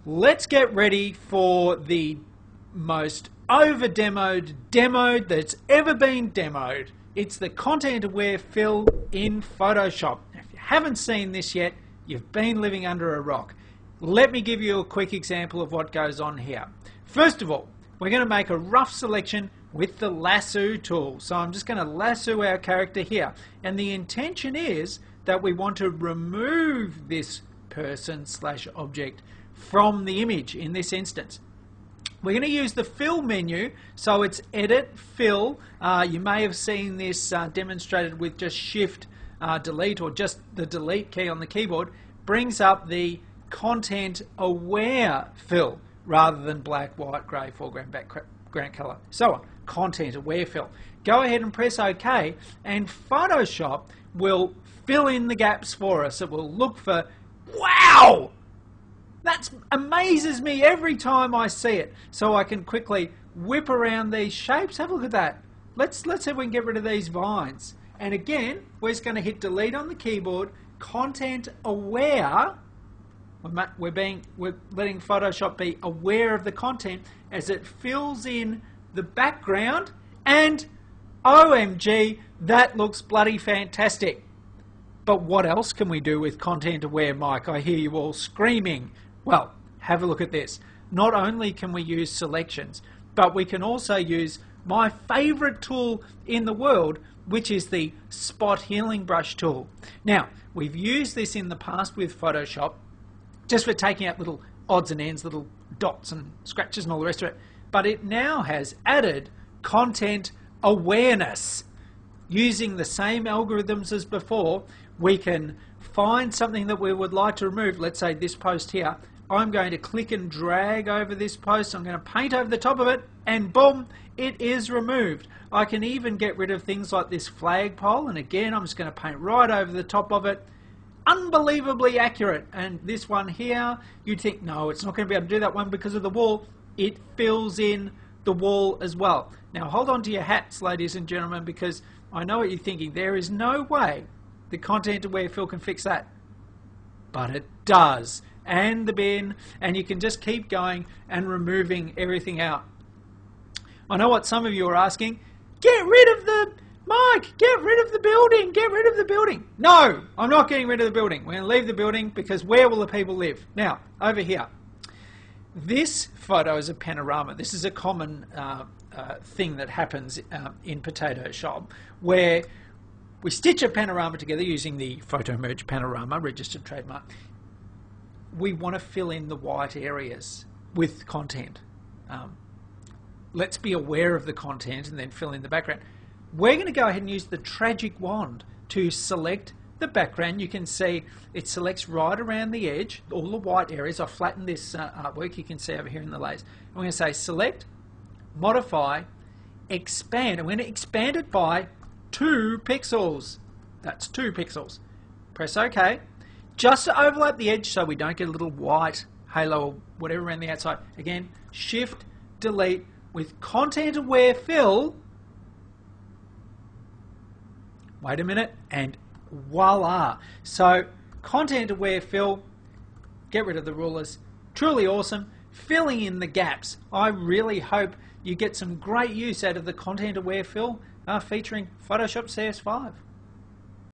let's get ready for the most over-demoed demo that's ever been demoed. It's the content-aware fill in Photoshop. If you haven't seen this yet, you've been living under a rock. Let me give you a quick example of what goes on here. First of all, we're going to make a rough selection with the lasso tool. So I'm just going to lasso our character here. And the intention is that we want to remove this person/object from the image in this instance. We're going to use the fill menu, so it's edit, fill. You may have seen this demonstrated with just shift delete, or just the delete key on the keyboard. Brings up the content aware fill rather than black, white, grey, foreground, background colour, so on. Content aware fill. Go ahead and press OK, and Photoshop will fill in the gaps for us. It will look for, wow! That amazes me every time I see it. So I can quickly whip around these shapes. Have a look at that. Let's see if we can get rid of these vines. And again, we're just going to hit delete on the keyboard. Content aware. We're letting Photoshop be aware of the content as it fills in the background. And OMG, that looks bloody fantastic. But what else can we do with content aware, Mike? I hear you all screaming. Well, have a look at this. Not only can we use selections, but we can also use my favorite tool in the world, which is the spot healing brush tool. Now, we've used this in the past with Photoshop, just for taking out little odds and ends, little dots and scratches and all the rest of it. But it now has added content awareness. Using the same algorithms as before, we can find something that we would like to remove. Let's say this post here. I'm going to click and drag over this post. I'm going to paint over the top of it, and boom, it is removed. I can even get rid of things like this flagpole, and again, I'm just going to paint right over the top of it. Unbelievably accurate. And this one here, you'd think, no, it's not going to be able to do that one because of the wall. It fills in the wall as well. Now, hold on to your hats, ladies and gentlemen, because I know what you're thinking. There is no way the content aware fill can fix that. But it does. And the bin, and you can just keep going and removing everything out. I know what some of you are asking. Get rid of the, Mike, get rid of the building, get rid of the building. No, I'm not getting rid of the building. We're going to leave the building because where will the people live? Now, over here. This photo is a panorama. This is a common thing that happens in Photoshop, where we stitch a panorama together using the Photo Merge Panorama, registered trademark. We want to fill in the white areas with content. Let's be aware of the content and then fill in the background. We're going to go ahead and use the tragic wand to select the background. You can see it selects right around the edge, all the white areas. I've flattened this artwork, you can see over here in the layers. And we're going to say select, modify, expand. I'm going to expand it by 2 pixels. That's 2 pixels. Press OK. Just to overlap the edge so we don't get a little white halo or whatever around the outside. Again, shift, delete with content aware fill. Wait a minute, and voila. So content aware fill, get rid of the rulers. Truly awesome. Filling in the gaps. I really hope you get some great use out of the content aware fill featuring Photoshop CS5.